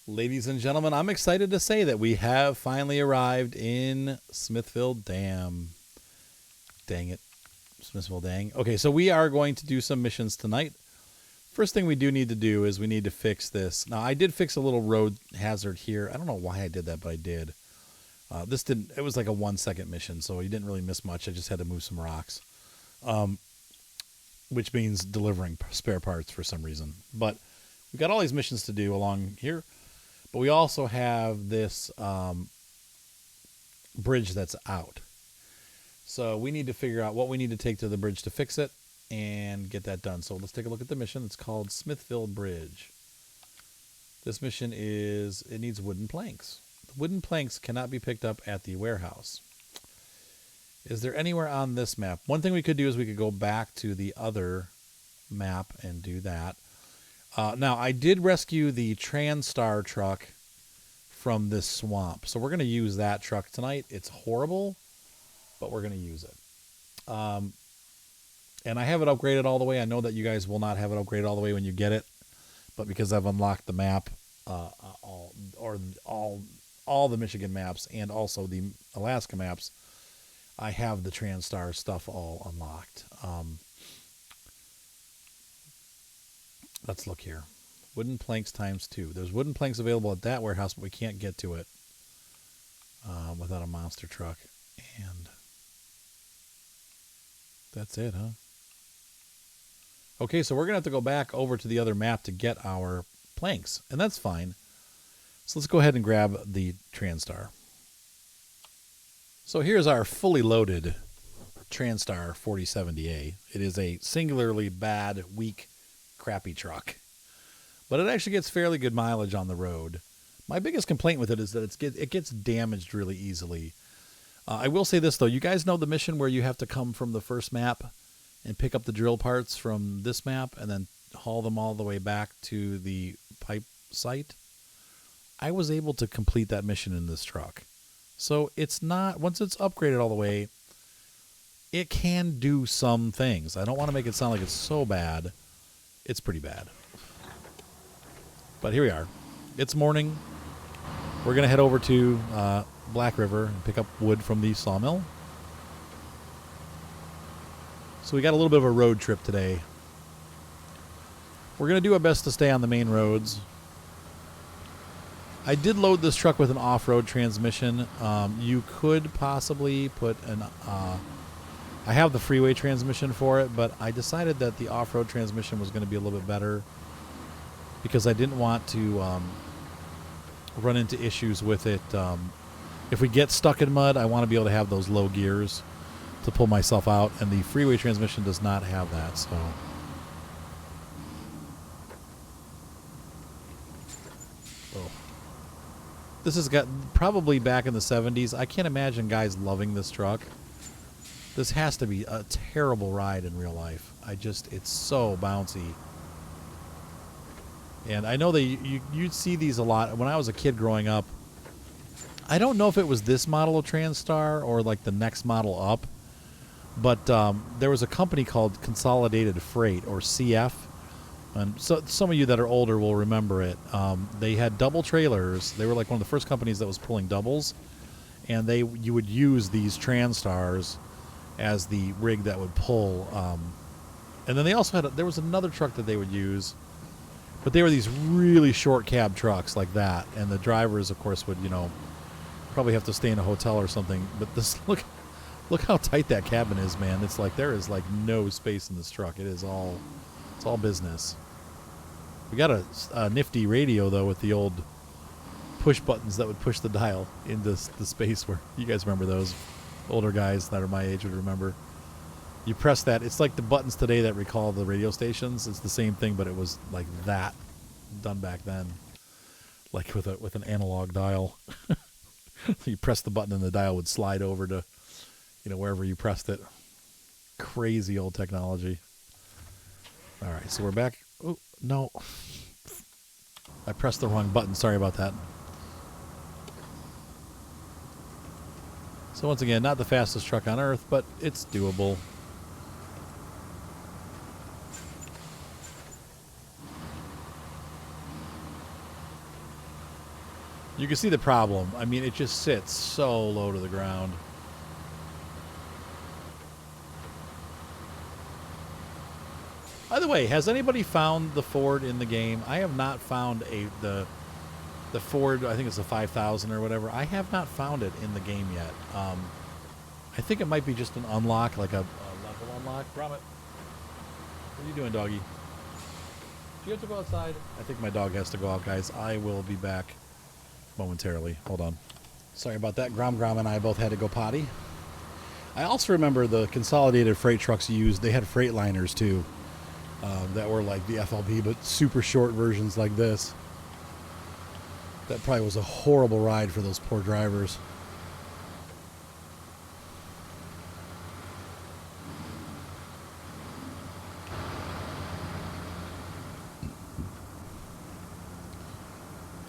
Ladies and gentlemen, I'm excited to say that we have finally arrived in Smithville Dam. Dang it. Smithville Dang. Okay, so we are going to do some missions tonight. First thing we do need to do is we need to fix this. Now, I did fix a little road hazard here. I don't know why I did that, but I did. It was like a 1-second mission, so you didn't really miss much. I just had to move some rocks, which means delivering spare parts for some reason. But we've got all these missions to do along here. But we also have this bridge that's out. So we need to figure out what we need to take to the bridge to fix it and get that done. So let's take a look at the mission. It's called Smithville Bridge. This mission it needs wooden planks. The wooden planks cannot be picked up at the warehouse. Is there anywhere on this map? One thing we could do is we could go back to the other map and do that. Now, I did rescue the Transtar truck from this swamp. So we're going to use that truck tonight. It's horrible, but we're going to use it. And I have it upgraded all the way. I know that you guys will not have it upgraded all the way when you get it. But because I've unlocked the map, all the Michigan maps and also the Alaska maps, I have the Transtar stuff all unlocked. Let's look here. Wooden planks ×2. There's wooden planks available at that warehouse, but we can't get to it without a monster truck. And that's it, huh? Okay, so we're going to have to go back over to the other map to get our planks, and that's fine. So let's go ahead and grab the Transtar. So here's our fully loaded Transtar 4070A. It is a singularly bad, weak, crappy truck, but it actually gets fairly good mileage on the road. My biggest complaint with it is that it gets damaged really easily. I will say this though, you guys know the mission where you have to come from the first map and pick up the drill parts from this map and then haul them all the way back to the pipe site? I was able to complete that mission in this truck. So it's not, once it's upgraded all the way, it can do some things. I don't want to make it sound like it's so bad. It's pretty bad. But here we are. It's morning. We're going to head over to Black River and pick up wood from the sawmill. So we got a little bit of a road trip today. We're going to do our best to stay on the main roads. I did load this truck with an off-road transmission. You could possibly put an... I have the freeway transmission for it, but I decided that the off-road transmission was going to be a little bit better because I didn't want to run into issues with it. If we get stuck in mud, I want to be able to have those low gears to pull myself out, and the freeway transmission does not have that. So this has got probably back in the 70s. I can't imagine guys loving this truck. This has to be a terrible ride in real life. It's so bouncy. And I know that you'd see these a lot. When I was a kid growing up, I don't know if it was this model of Transtar or like the next model up, but there was a company called Consolidated Freight, or CF. And so some of you that are older will remember it. They had double trailers. They were like one of the first companies that was pulling doubles. And you would use these Transtars as the rig that would pull. And then they also there was another truck that they would use, but they were these really short cab trucks like that. And the drivers, of course, would, probably have to stay in a hotel or something. But look how tight that cabin is, man. It's like there is like no space in this truck. It's all business. We got a nifty radio though with the old push buttons that would push the dial into the space where you guys remember those. Older guys that are my age would remember. You press that. It's like the buttons today that recall the radio stations. It's the same thing, but it was like that done back then, like with an analog dial. You press the button and the dial would slide over to, wherever you pressed it. Crazy old technology. All right, so we're back. Oh, no. I pressed the wrong button. Sorry about that. So once again, not the fastest truck on earth, but it's doable. You can see the problem. I mean, it just sits so low to the ground. By the way, has anybody found the Ford in the game? I have not found the Ford. I think it's the 5000 or whatever. I have not found it in the game yet. I think it might be just an unlock, like a level unlock. Gromit, what are you doing, doggy? Do you have to go outside? I think my dog has to go out, guys. I will be back momentarily. Hold on. Sorry about that. Grom and I both had to go potty. I also remember the consolidated freight trucks used. They had freight liners too, that were like the FLB, but super short versions like this. That probably was a horrible ride for those poor drivers.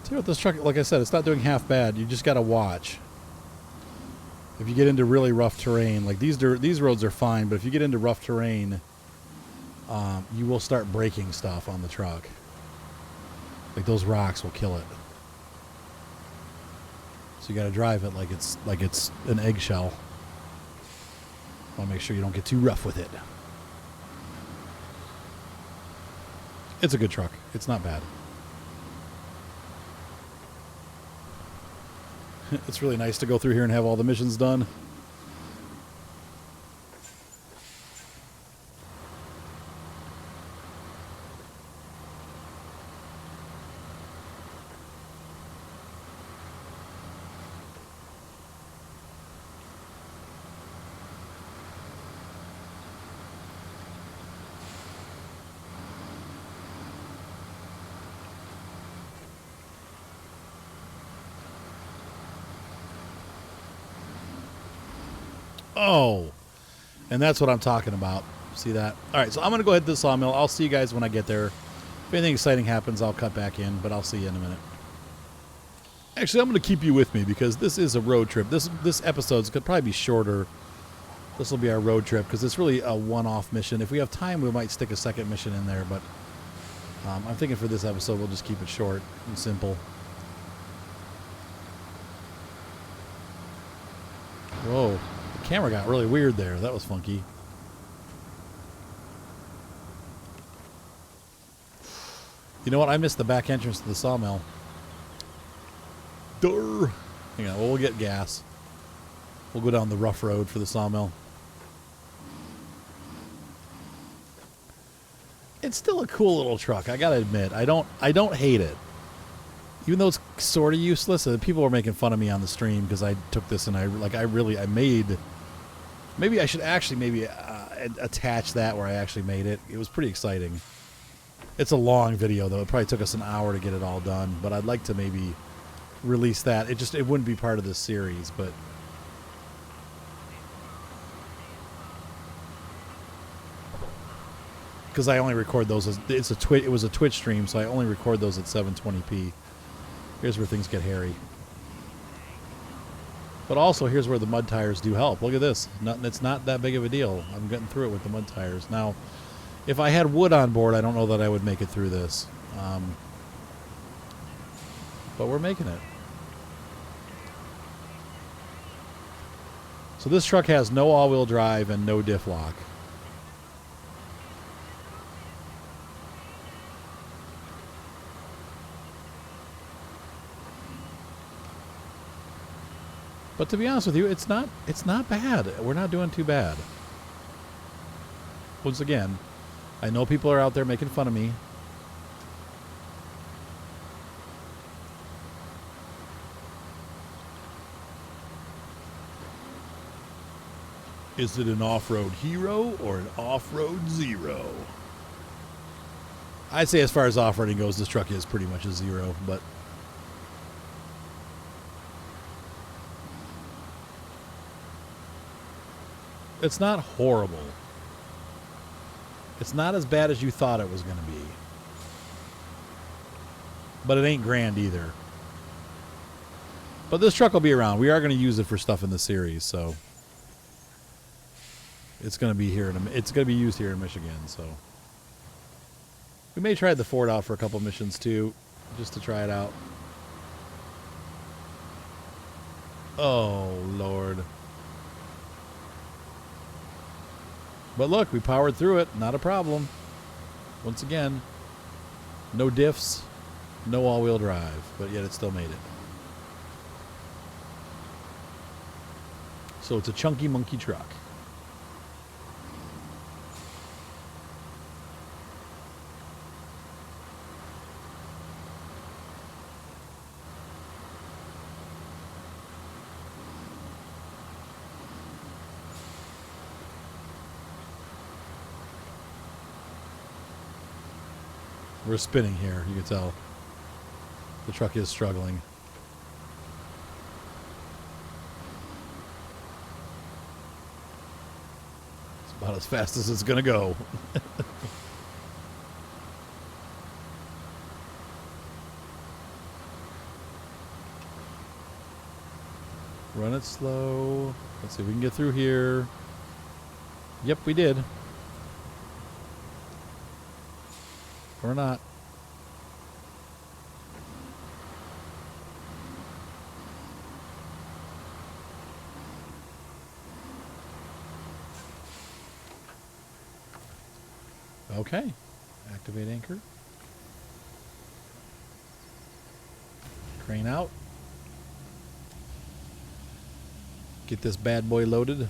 See what this truck, like I said, it's not doing half bad. You just got to watch. If you get into really rough terrain, like these roads are fine, but if you get into rough terrain, you will start breaking stuff on the truck. Like those rocks will kill it. So you got to drive it like it's an eggshell. Want to make sure you don't get too rough with it. It's a good truck. It's not bad. It's really nice to go through here and have all the missions done. Oh, and that's what I'm talking about. See that? All right, so I'm going to go ahead to the sawmill. I'll see you guys when I get there. If anything exciting happens, I'll cut back in, but I'll see you in a minute. Actually, I'm going to keep you with me because this is a road trip. This episode's could probably be shorter. This will be our road trip because it's really a one-off mission. If we have time, we might stick a second mission in there, but I'm thinking for this episode, we'll just keep it short and simple. Whoa. Camera got really weird there. That was funky. You know what? I missed the back entrance to the sawmill. Durr. Hang on. Well, we'll get gas. We'll go down the rough road for the sawmill. It's still a cool little truck. I gotta admit, I don't hate it. Even though it's sort of useless, people were making fun of me on the stream because I took this and I made. Maybe I should actually attach that where I actually made it. It was pretty exciting. It's a long video though. It probably took us an hour to get it all done, but I'd like to maybe release that. It wouldn't be part of this series, but because I only record those as it was a Twitch stream, so I only record those at 720p. Here's where things get hairy. But also, here's where the mud tires do help. Look at this. It's not that big of a deal. I'm getting through it with the mud tires. Now, if I had wood on board, I don't know that I would make it through this. But we're making it. So this truck has no all-wheel drive and no diff lock. But to be honest with you, it's not bad. We're not doing too bad. Once again, I know people are out there making fun of me. Is it an off-road hero or an off-road zero? I'd say as far as off-roading goes, this truck is pretty much a zero, but it's not horrible. It's not as bad as you thought it was going to be. But it ain't grand either. But this truck will be around. We are going to use it for stuff in the series, so it's going to be here. It's going to be used here in Michigan, so we may try the Ford out for a couple missions too, just to try it out. Oh, Lord. But look, we powered through it. Not a problem. Once again, no diffs, no all-wheel drive, but yet it still made it. So it's a chunky monkey truck. We're spinning here, you can tell. The truck is struggling. It's about as fast as it's going to go. Run it slow. Let's see if we can get through here. Yep, we did. Or not. Okay. Activate anchor. Crane out. Get this bad boy loaded.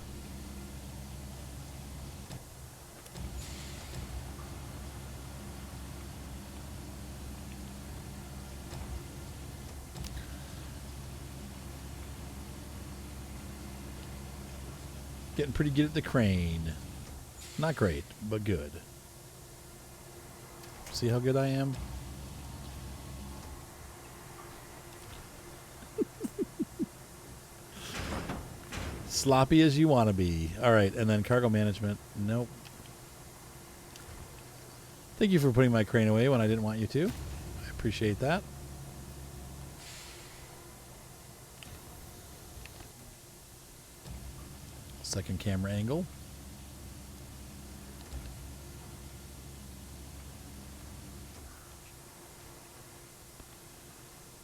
Getting pretty good at the crane. Not great, but good. See how good I am? Sloppy as you want to be. All right, and then cargo management. Nope. Thank you for putting my crane away when I didn't want you to. I appreciate that. Second camera angle.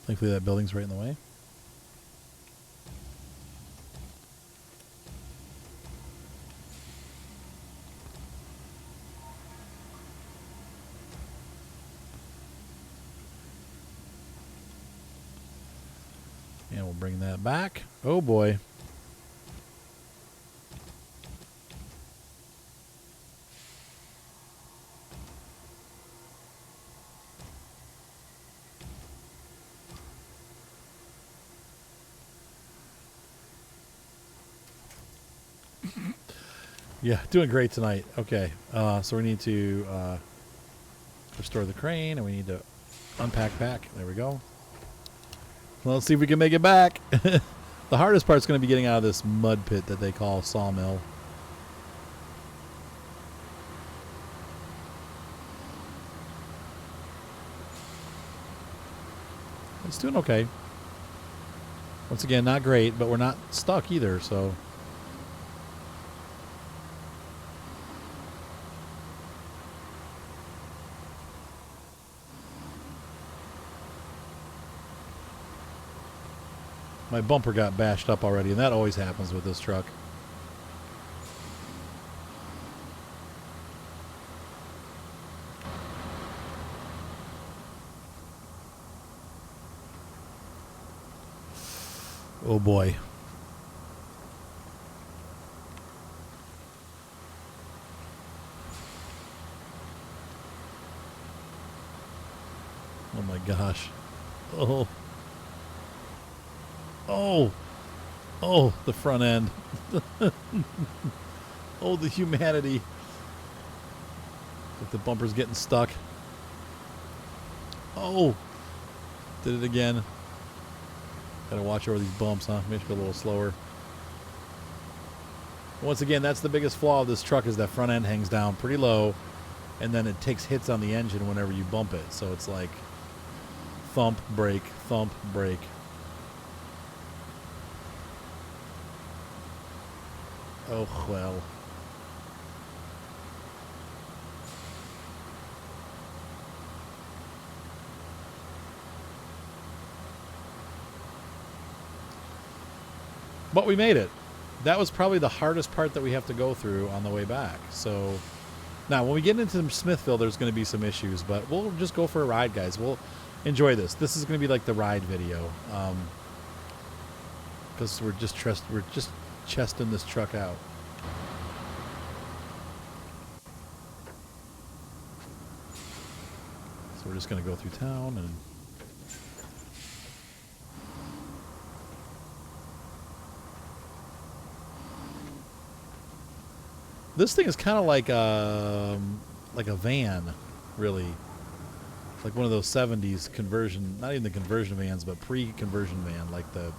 Thankfully that building's right in the way. And we'll bring that back. Oh boy. Yeah, doing great tonight. Okay, so we need to restore the crane, and we need to unpack pack. There we go. Well, let's see if we can make it back. The hardest part's going to be getting out of this mud pit that they call sawmill. It's doing okay. Once again, not great, but we're not stuck either, so... My bumper got bashed up already, and that always happens with this truck. Oh boy. Oh my gosh. Oh. Oh. Oh, the front end. Oh, the humanity. If the bumper's getting stuck. Oh. Did it again. Gotta watch over these bumps, huh? Maybe go a little slower. Once again, that's the biggest flaw of this truck, is that front end hangs down pretty low, and then it takes hits on the engine whenever you bump it. So it's like thump, brake, thump, brake. Oh, well. But we made it. That was probably the hardest part that we have to go through on the way back. So now when we get into Smithville, there's going to be some issues, but we'll just go for a ride, guys. We'll enjoy this. This is going to be like the ride video, because we're just chesting this truck out. So we're just going to go through town and this thing is kind of like a van, really. Like one of those 70s conversion, not even the conversion vans, but pre-conversion van. Like the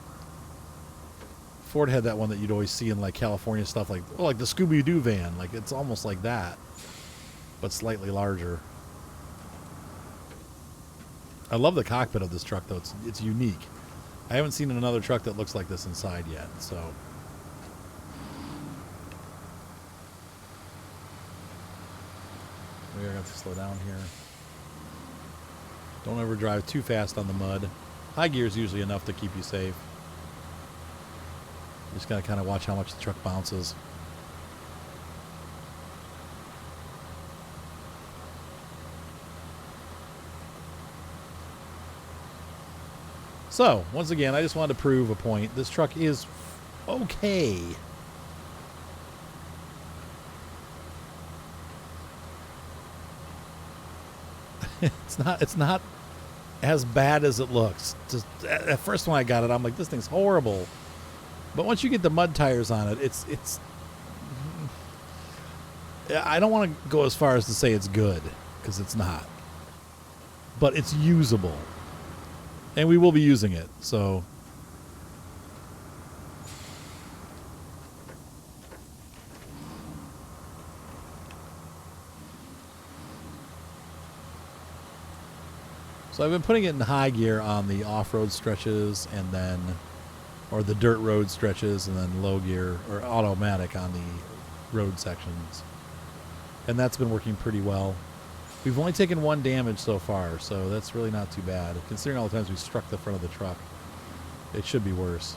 Ford had that one that you'd always see in like California stuff, like the Scooby-Doo van. Like it's almost like that, but slightly larger. I love the cockpit of this truck, though. It's unique. I haven't seen another truck that looks like this inside yet, so. We're going to have to slow down here. Don't ever drive too fast on the mud. High gear is usually enough to keep you safe. Just got to kind of watch how much the truck bounces. So, once again, I just wanted to prove a point. This truck is okay. It's not as bad as it looks. Just at first when I got it, I'm like, this thing's horrible. But once you get the mud tires on it, it's I don't want to go as far as to say it's good, because it's not. But it's usable. And we will be using it, so. So I've been putting it in high gear on the off-road stretches and then, or the dirt road stretches, and then low gear or automatic on the road sections. And that's been working pretty well. We've only taken one damage so far, so that's really not too bad. Considering all the times we struck the front of the truck, it should be worse.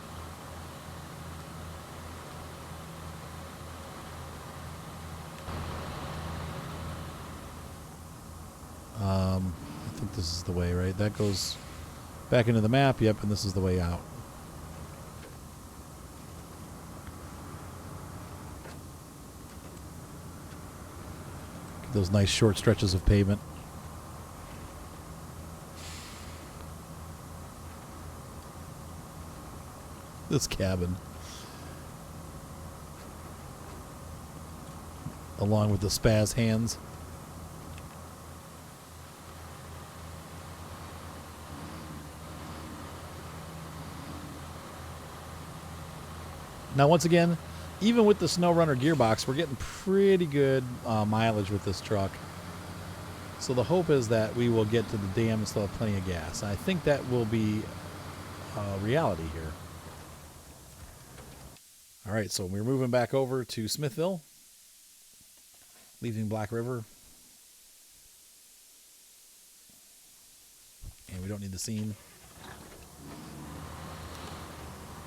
I think this is the way, right? That goes back into the map, yep, and this is the way out. Those nice short stretches of pavement. This cabin, along with the spaz hands. Now, once again, even with the Snowrunner gearbox, we're getting pretty good mileage with this truck. So the hope is that we will get to the dam and still have plenty of gas. I think that will be reality here. All right, so we're moving back over to Smithville, leaving Black River. And we don't need the scene.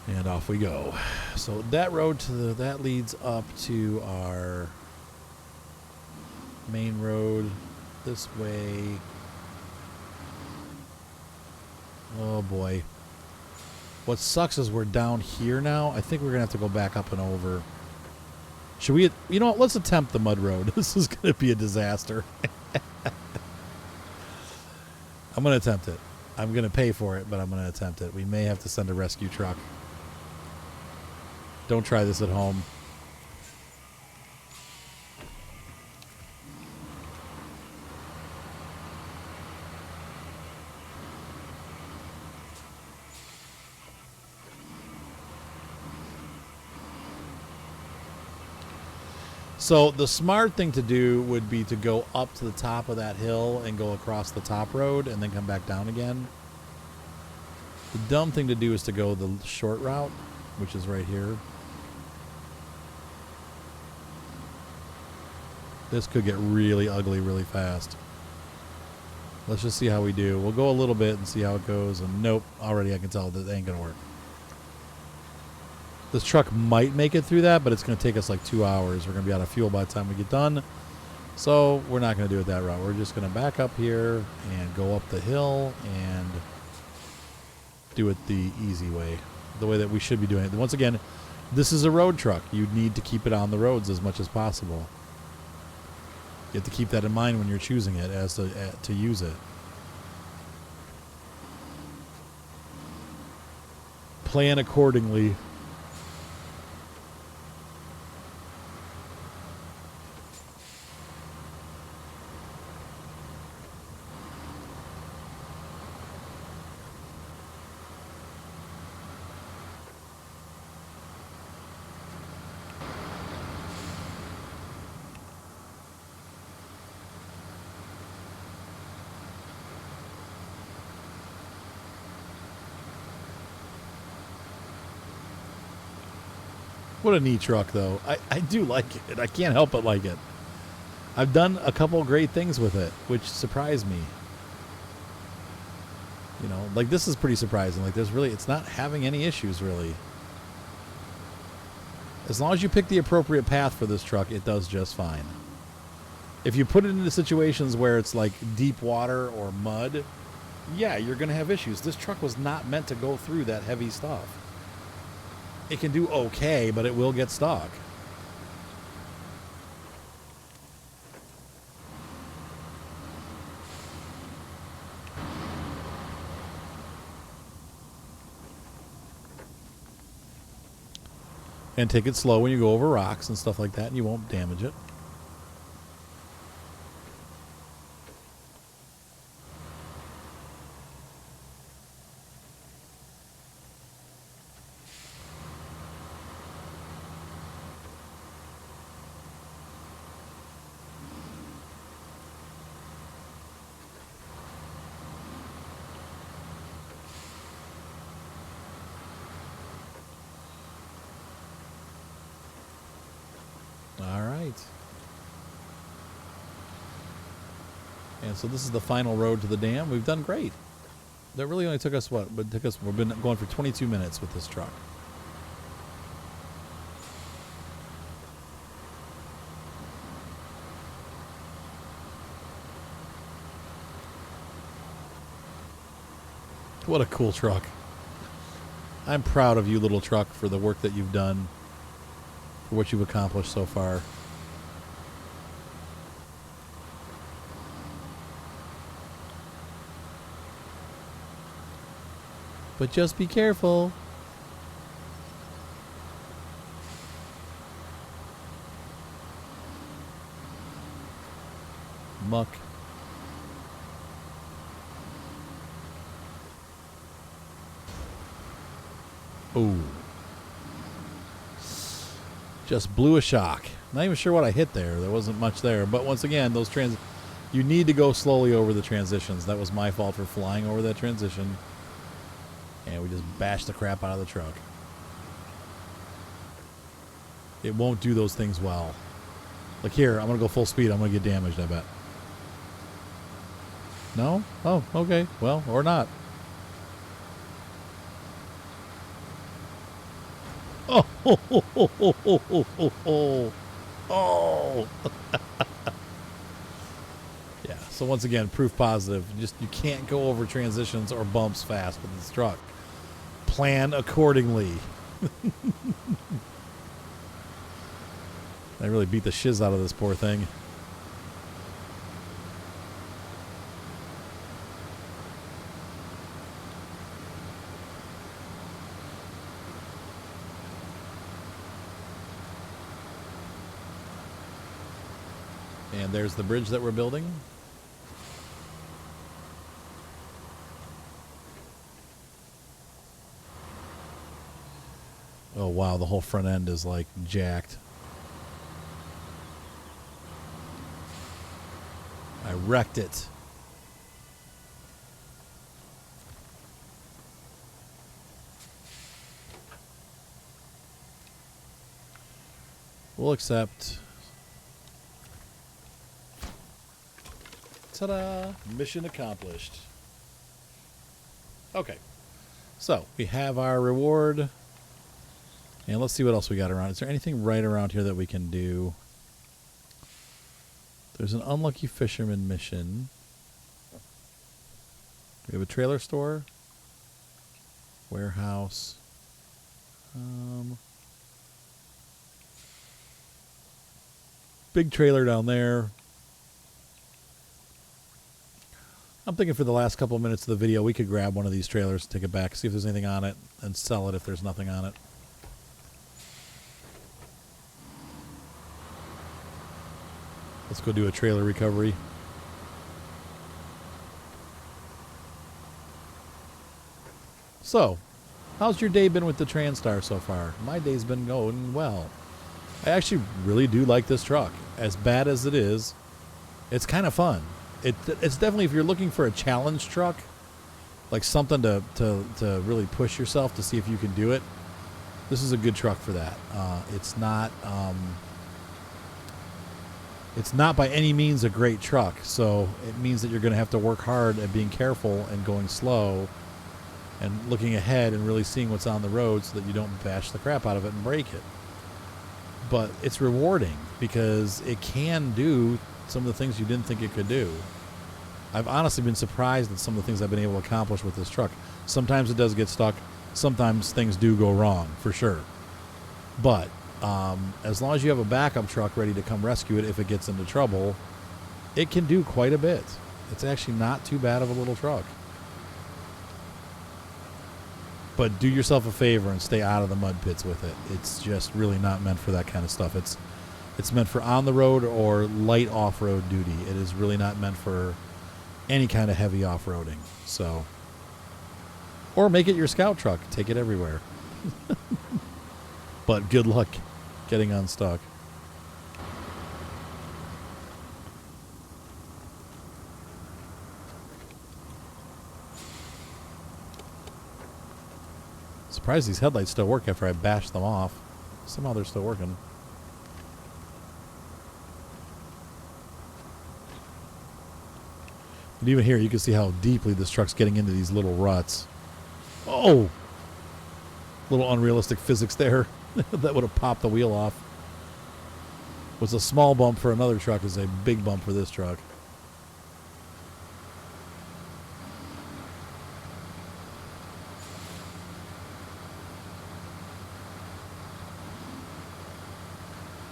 And off we go. So that road that leads up to our main road this way. Oh boy. What sucks is we're down here now. I think we're going to have to go back up and over. Should we, you know what, let's attempt the mud road. This is going to be a disaster. I'm going to attempt it. I'm going to pay for it, but I'm going to attempt it. We may have to send a rescue truck. Don't try this at home. So the smart thing to do would be to go up to the top of that hill and go across the top road and then come back down again. The dumb thing to do is to go the short route, which is right here. This could get really ugly really fast. Let's just see how we do. We'll go a little bit and see how it goes. And nope, already I can tell that ain't going to work. This truck might make it through that, but it's going to take us like 2 hours. We're going to be out of fuel by the time we get done. So we're not going to do it that route. We're just going to back up here and go up the hill and do it the easy way, the way that we should be doing it. Once again, this is a road truck. You need to keep it on the roads as much as possible. You have to keep that in mind when you're choosing it as to use it. Plan accordingly. What a neat truck, though. I do like it. I can't help but like it. I've done a couple great things with it, which surprised me. You know, like this is pretty surprising. Like there's really, it's not having any issues, really. As long as you pick the appropriate path for this truck, it does just fine. If you put it into situations where it's like deep water or mud, yeah, you're going to have issues. This truck was not meant to go through that heavy stuff. It can do okay, but it will get stuck. And take it slow when you go over rocks and stuff like that, and you won't damage it. All right. And so this is the final road to the dam. We've done great. That really only took us what? But we've been going for 22 minutes with this truck. What a cool truck. I'm proud of you, little truck, for the work that you've done, for what you've accomplished so far. But just be careful. Muck. Ooh. Just blew a shock. Not even sure what I hit there. There wasn't much there. But once again, those you need to go slowly over the transitions. That was my fault for flying over that transition. And we just bashed the crap out of the truck. It won't do those things well. Like here, I'm going to go full speed. I'm going to get damaged, I bet. No? Oh, okay. Well, or not. Oh, oh, oh, oh, oh, oh, oh, oh, oh. Yeah, so once again, proof positive. You can't go over transitions or bumps fast with this truck. Plan accordingly. I really beat the shiz out of this poor thing. And there's the bridge that we're building. Oh wow, the whole front end is like jacked. I wrecked it. We'll accept. Ta-da! Mission accomplished. Okay. So, we have our reward. And let's see what else we got around. Is there anything right around here that we can do? There's an unlucky fisherman mission. We have a trailer store. Warehouse. Big trailer down there. I'm thinking for the last couple of minutes of the video, we could grab one of these trailers, take it back, see if there's anything on it, and sell it if there's nothing on it. Let's go do a trailer recovery. So, how's your day been with the Transtar so far? My day's been going well. I actually really do like this truck. As bad as it is, it's kind of fun. It's definitely, if you're looking for a challenge truck, like something to really push yourself to see if you can do it, this is a good truck for that. It's not by any means a great truck, so it means that you're going to have to work hard at being careful and going slow and looking ahead and really seeing what's on the road so that you don't bash the crap out of it and break it. But it's rewarding because it can do some of the things you didn't think it could do. I've honestly been surprised at some of the things I've been able to accomplish with this truck. Sometimes it does get stuck. Sometimes things do go wrong, for sure. But as long as you have a backup truck ready to come rescue it if it gets into trouble, it can do quite a bit. It's actually not too bad of a little truck. But do yourself a favor and stay out of the mud pits with it. It's just really not meant for that kind of stuff. It's meant for on the road or light off-road duty. It is really not meant for any kind of heavy off-roading. So, or make it your scout truck. Take it everywhere. But good luck getting unstuck. Surprised these headlights still work after I bashed them off. Somehow they're still working. And even here, you can see how deeply this truck's getting into these little ruts. Oh! Little unrealistic physics there. That would have popped the wheel off. What's a small bump for another truck is a big bump for this truck.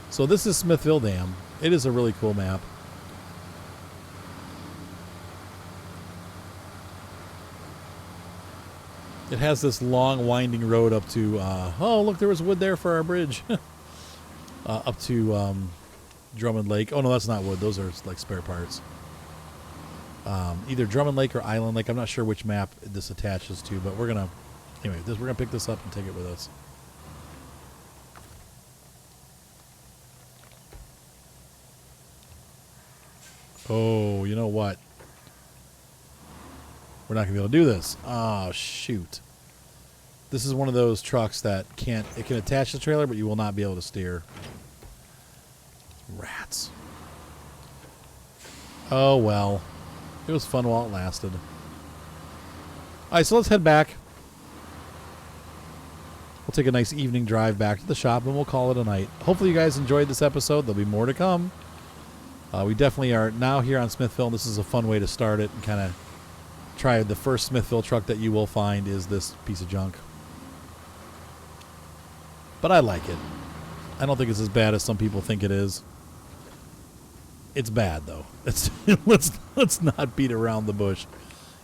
So this is Smithville Dam. It is a really cool map. It has this long winding road up to, oh look, there was wood there for our bridge. Up to Drummond Lake. Oh no, that's not wood. Those are like spare parts. Either Drummond Lake or Island Lake. I'm not sure which map this attaches to, but we're gonna, anyway, we're gonna pick this up and take it with us. Oh, you know what? We're not going to be able to do this. Oh, shoot. This is one of those trucks that it can attach the trailer, but you will not be able to steer. Rats. Oh, well. It was fun while it lasted. All right, so let's head back. We'll take a nice evening drive back to the shop, and we'll call it a night. Hopefully you guys enjoyed this episode. There'll be more to come. We definitely are now here on Smithville. This is a fun way to start it and kind of try the first Smithville truck that you will find is this piece of junk. But I like it. I don't think it's as bad as some people think it is. It's bad though. Let's not beat around the bush.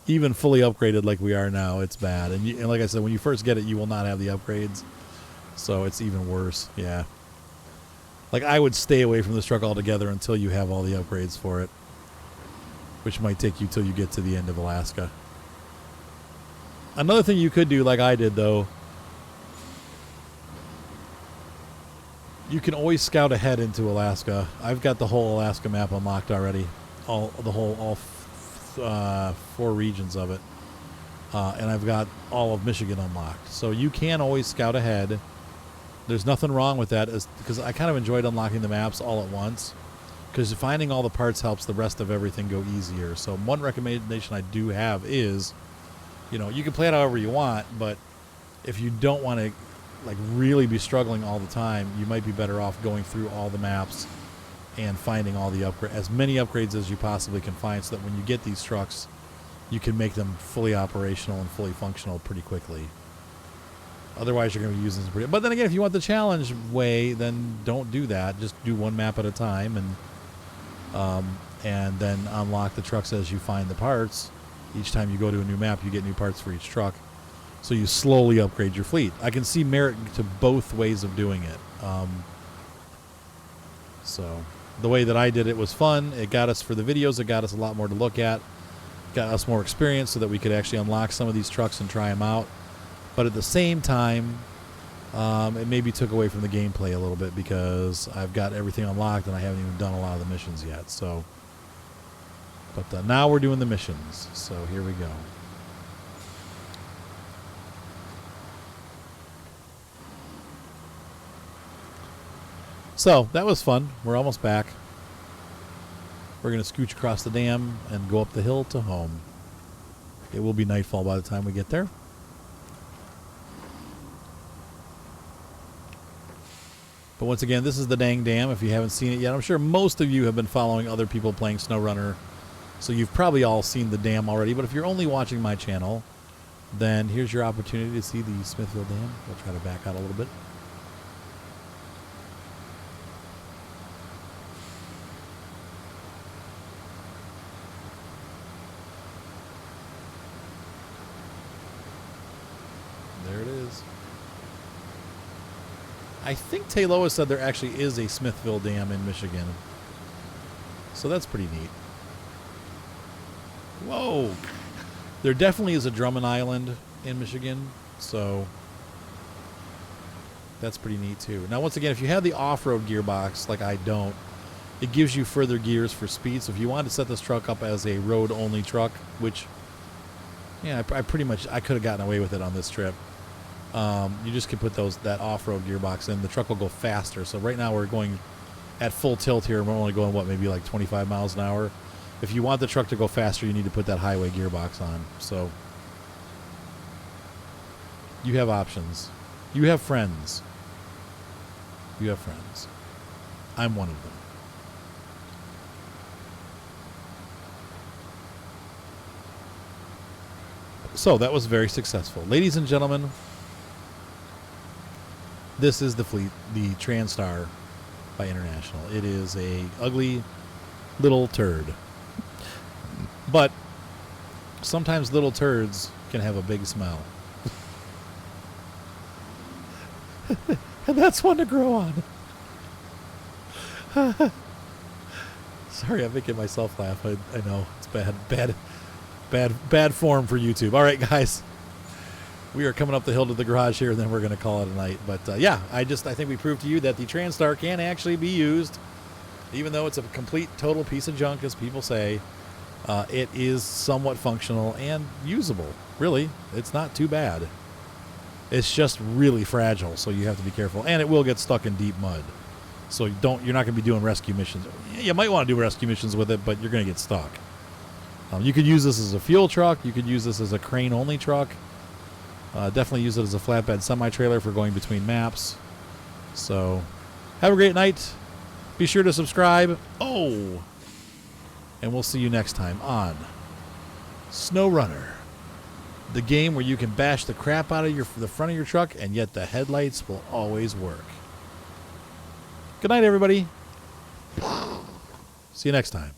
Even fully upgraded like we are now, it's bad. And like I said, when you first get it, you will not have the upgrades, so it's even worse. Yeah. Like, I would stay away from this truck altogether until you have all the upgrades for it, which might take you till you get to the end of Alaska. Another thing you could do, like I did, though, you can always scout ahead into Alaska. I've got the whole Alaska map unlocked already, all 4 regions of it, and I've got all of Michigan unlocked. So you can always scout ahead. There's nothing wrong with that, because I kind of enjoyed unlocking the maps all at once, because finding all the parts helps the rest of everything go easier. So one recommendation I do have is, you can play it however you want, but if you don't want to like really be struggling all the time, you might be better off going through all the maps and finding all the as many upgrades as you possibly can find, so that when you get these trucks, you can make them fully operational and fully functional pretty quickly. Otherwise, you're going to be using them. But then again, if you want the challenge way, then don't do that. Just do one map at a time, and then unlock the trucks as you find the parts. Each time you go to a new map, you get new parts for each truck. So you slowly upgrade your fleet. I can see merit to both ways of doing it. So the way that I did it was fun. It got us, for the videos, it got us a lot more to look at. Got us more experience so that we could actually unlock some of these trucks and try them out. But at the same time, it maybe took away from the gameplay a little bit, because I've got everything unlocked and I haven't even done a lot of the missions yet. So, but now we're doing the missions. So here we go. So that was fun. We're almost back. We're going to scooch across the dam and go up the hill to home. It will be nightfall by the time we get there. But once again, this is the dang dam, if you haven't seen it yet. I'm sure most of you have been following other people playing Snowrunner, so you've probably all seen the dam already. But if you're only watching my channel, then here's your opportunity to see the Smithville Dam. We'll try to back out a little bit. There it is. I think Tayloa said there actually is a Smithville Dam in Michigan. So that's pretty neat. Whoa! There definitely is a Drummond Island in Michigan, so that's pretty neat too. Now, once again, if you have the off-road gearbox, like I don't, it gives you further gears for speed. So if you wanted to set this truck up as a road-only truck, which, yeah, I pretty much, I could have gotten away with it on this trip. You just can put that off-road gearbox in. The truck will go faster. So right now we're going at full tilt here. We're only going, what, maybe like 25 miles an hour. If you want the truck to go faster, you need to put that highway gearbox on. So you have options. You have friends. You have friends. I'm one of them. So that was very successful. Ladies and gentlemen, this is the fleet, the Transtar by International. It is a ugly little turd. But sometimes little turds can have a big smell. And that's one to grow on. Sorry, I'm making myself laugh. I know. It's bad form for YouTube. All right, guys. We are coming up the hill to the garage here, and then we're going to call it a night. But, yeah, I think we proved to you that the Transtar can actually be used, even though it's a complete, total piece of junk, as people say. It is somewhat functional and usable. Really, it's not too bad. It's just really fragile, so you have to be careful. And it will get stuck in deep mud. So you're not going to be doing rescue missions. You might want to do rescue missions with it, but you're going to get stuck. You could use this as a fuel truck. You could use this as a crane-only truck. Definitely use it as a flatbed semi-trailer for going between maps. So, have a great night. Be sure to subscribe. Oh! And we'll see you next time on Snowrunner, the game where you can bash the crap out of the front of your truck, and yet the headlights will always work. Good night, everybody. See you next time.